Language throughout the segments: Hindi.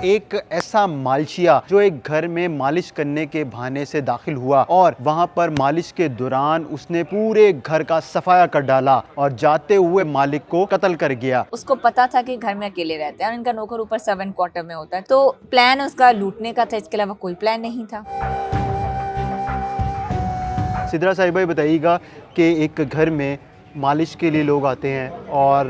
एक ऐसा मालशिया जो एक घर में मालिश करने के बहाने से दाखिल हुआ और वहां पर मालिश के दौरान उसने पूरे घर का सफाया कर डाला और जाते हुए मालिक को कत्ल कर गया। उसको पता था कि घर में अकेले रहते हैं और इनका नौकर ऊपर 7 क्वार्टर में होता है, तो प्लान उसका लूटने का था, इसके अलावा कोई प्लान नहीं था। सिद्रा साहिबा बताइएगा कि एक घर में मालिश के लिए लोग आते हैं और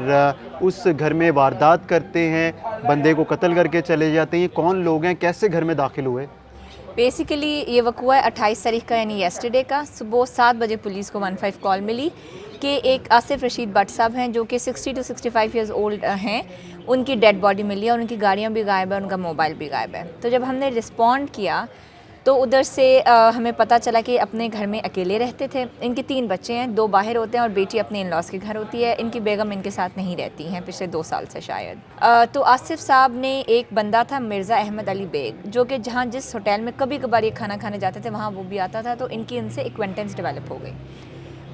उस घर में वारदात करते हैं, बंदे को कत्ल करके चले जाते हैं। ये कौन लोग हैं, कैसे घर में दाखिल हुए? बेसिकली ये वक़ुआ है 28 तारीख का, यानी येस्टरडे का। सुबह 7 बजे पुलिस को 15 कॉल मिली कि एक आसिफ रशीद भट्ट साहब हैं जो कि 60 to 65 ईयर्स ओल्ड हैं, उनकी डेड बॉडी मिली है और उनकी गाड़ियाँ भी गायब है, उनका मोबाइल भी गायब है। तो जब हमने रिस्पॉन्ड किया तो उधर से हमें पता चला कि अपने घर में अकेले रहते थे। इनके 3 बच्चे हैं, 2 बाहर होते हैं और बेटी अपने इन-लॉज़ के घर होती है। इनकी बेगम इनके साथ नहीं रहती हैं पिछले 2 साल से शायद। तो आसिफ साहब ने एक बंदा था मिर्ज़ा अहमद अली बेग, जो कि जहाँ जिस होटल में कभी कभार ये खाना खाने जाते थे वहाँ वो भी आता था, तो इनकी इनसे एक्वेंटेंस डेवलप हो गई।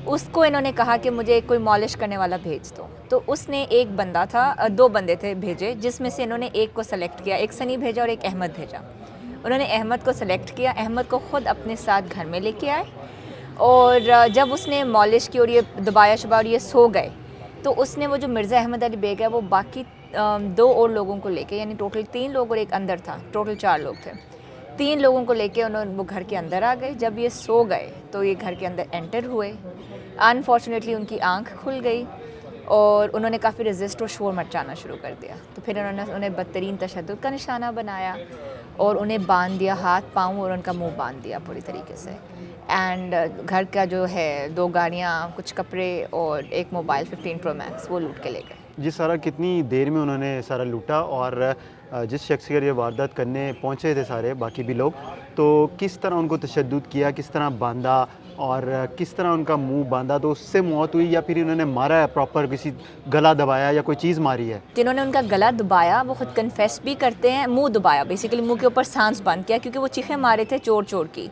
उसको इन्होंने कहा कि मुझे कोई मॉलिश करने वाला भेज दो, तो उसने एक बंदा था, 2 बंदे थे भेजे, जिसमें से इन्होंने एक को सेलेक्ट किया, एक सनी भेजा और एक अहमद भेजा। उन्होंने अहमद को सेलेक्ट किया, अहमद को ख़ुद अपने साथ घर में लेके आए और जब उसने मॉलिश की और ये दबाया शबाया और ये सो गए, तो उसने वो जो मिर्ज़ा अहमद अली बेग है वो बाकी 2 और लोगों को लेके, यानी टोटल 3 लोग और एक अंदर था, टोटल 4 लोग थे, 3 लोगों को लेके उन्होंने वो घर के अंदर आ गए। जब ये सो गए तो ये घर के अंदर एंटर हुए। अनफॉर्चुनेटली उनकी आँख खुल गई और उन्होंने काफ़ी रेजिस्ट और शोर मचाना शुरू कर दिया। तो फिर उन्होंने उन्हें बदतरीन तशद्दुद का निशाना बनाया और उन्हें बांध दिया, हाथ पाँव और उनका मुंह बांध दिया पूरी तरीके से। एंड घर का जो है 2 गाड़ियाँ, कुछ कपड़े और एक मोबाइल 15 प्रो मैक्स वो लूट के ले गए। जी सारा, कितनी देर में उन्होंने सारा लूटा और जिस शख्स के ये वारदात करने पहुँचे थे सारे बाकी भी लोग, तो किस तरह उनको तशद्दुद किया, किस तरह बांधा और किस तरह उनका मुंह बांधा? तो उससे मौत हुई या फिर इन्होंने मारा है प्रॉपर, किसी गला दबाया या कोई चीज़ मारी है? जिन्होंने उनका गला दबाया वो खुद कन्फेस भी करते हैं, मुंह दबाया, बेसिकली मुंह के ऊपर सांस बंद किया क्योंकि वो चीखें मारे थे चोर चोर की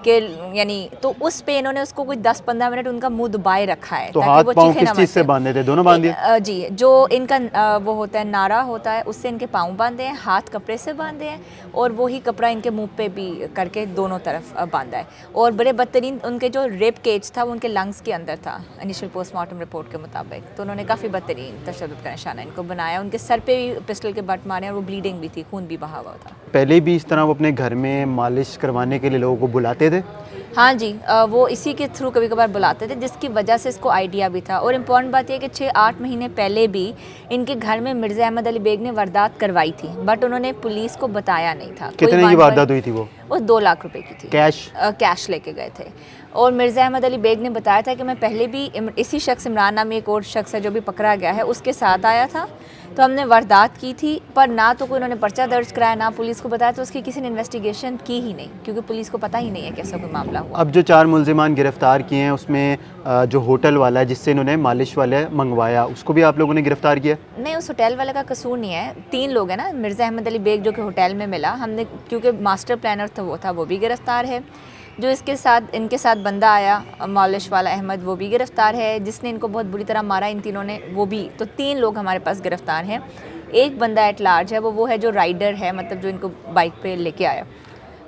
कि यानी, तो उस पे इन्होंने उसको कोई 10-15 मिनट उनका मुंह दबाए रखा है। तो हाथ पाँव किस चीज़ से बांधे थे? दोनों बांध दिए? जी, जो इनका वो होता है नारा होता है, उससे इनके पाँव बांधे हैं, हाथ कपड़े से बांधे हैं और वही कपड़ा इनके मुंह पे भी करके दोनों तरफ बांधा है। और बड़े बदतरीन उनके जो रेप केज था वो उनके लंग्स के अंदर था इनिशियल पोस्टमार्टम रिपोर्ट के मुताबिक। तो उन्होंने काफ़ी बदतरीन तशद्दुद का निशाना इनको बनाया, उनके सर पे भी पिस्टल के बट मारे और वो ब्लीडिंग भी थी, खून भी बहा हुआ था। पहले भी इस तरह वो अपने घर में मालिश करवाने के लिए लोगों को बुलाते थे? हाँ जी, वो इसी के थ्रू कभी कभार बुलाते थे, जिसकी वजह से इसको आइडिया भी था। और इम्पॉर्टेंट बात यह कि 6-8 महीने पहले भी इनके घर में मिर्ज़ा अहमद अली बेग ने वारदात करवाई थी, बट उन्होंने पुलिस को बताया नहीं था। कितने की वारदात हुई थी? वो 2 लाख रुपए की थी। कैश लेके गए थे और मिर्ज़ा अहमद अली बेग ने बताया था कि मैं पहले भी इसी शख्स, इमरान नामी एक और शख्स है जो भी पकड़ा गया है, उसके साथ आया था, तो हमने वारदात की थी, पर ना तो कोई उन्होंने पर्चा दर्ज कराया, ना पुलिस को बताया, तो उसकी किसी ने इन्वेस्टिगेशन की ही नहीं क्योंकि पुलिस को पता ही नहीं है कैसा कोई मामला हुआ। अब जो 4 मुल्ज़िमान गिरफ्तार किए हैं उसमें जो होटल वाला है जिससे इन्होंने मालिश वाले मंगवाया, उसको भी आप लोगों ने गिरफ्तार किया? नहीं, उस होटल वाले का कसूर नहीं है। 3 लोग हैं ना, मिर्ज़ा अहमद अली बेग जो कि होटल में मिला, हमने क्योंकि मास्टर प्लानर था वो भी गिरफ्तार है। जो इनके साथ बंदा आया मॉलिश वाला अहमद, वो भी गिरफ्तार है। जिसने इनको बहुत बुरी तरह मारा इन तीनों ने, वो भी। तो 3 लोग हमारे पास गिरफ्तार हैं। एक बंदा एट लार्ज है, वो है जो राइडर है, मतलब जो इनको बाइक पे लेके आया,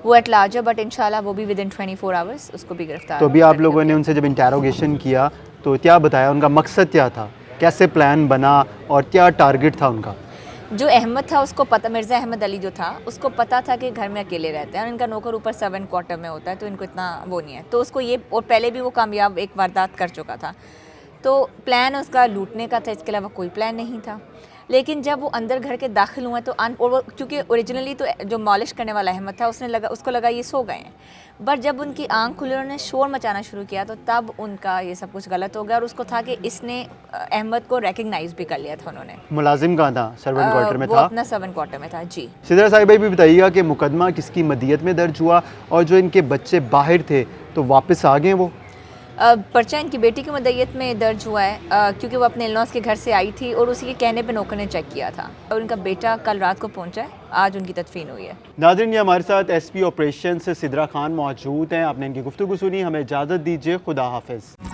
वो एट लार्ज है, बट इंशाल्लाह वो भी विदिन 24 आवर्स उसको भी गिरफ्तार। तो अभी आप लोगों ने उनसे जब इंटेरोगेशन किया तो क्या बताया, उनका मकसद क्या था, कैसे प्लान बना और क्या टारगेट था उनका? जो अहमद था उसको पता, मिर्ज़ा अहमद अली जो था उसको पता था कि घर में अकेले रहते हैं और इनका नौकर ऊपर 7 क्वार्टर में होता है, तो इनको इतना वो नहीं है। तो उसको ये, और पहले भी वो कामयाब एक वारदात कर चुका था, तो प्लान उसका लूटने का था, इसके अलावा कोई प्लान नहीं था। लेकिन जब वो अंदर घर के दाखिल हुए तो और वो क्योंकि ओरिजिनली तो जो मॉलिश करने वाला अहमद था उसको लगा ये सो गए हैं, बट जब उनकी आंख खुली उन्होंने शोर मचाना शुरू किया तो तब उनका ये सब कुछ गलत हो गया और उसको था कि इसने अहमद को रिकग्नाइज भी कर लिया था उन्होंने। मुलाजिम कहाँ था? सर्वेंट क्वार्टर में वो था? अपना 7 क्वार्टर में था जी। सिद्रा साहिबा भी बताइएगा कि मुकदमा किसकी मदियत में दर्ज हुआ और जो इनके बच्चे बाहर थे तो वापस आ गए वो? पर्चा इनकी बेटी की मदय्यत में दर्ज हुआ है क्योंकि वो अपने इन-लॉज़ के घर से आई थी और उसी के कहने पे नौकर ने चेक किया था और उनका बेटा कल रात को पहुंचा है, आज उनकी तदफीन हुई है। नाज़रीन, ये हमारे साथ SP ऑपरेशन से सिद्रा खान मौजूद हैं। आपने इनकी गुफ्तगू सुनी, हमें इजाज़त दीजिए, खुदा हाफिज़।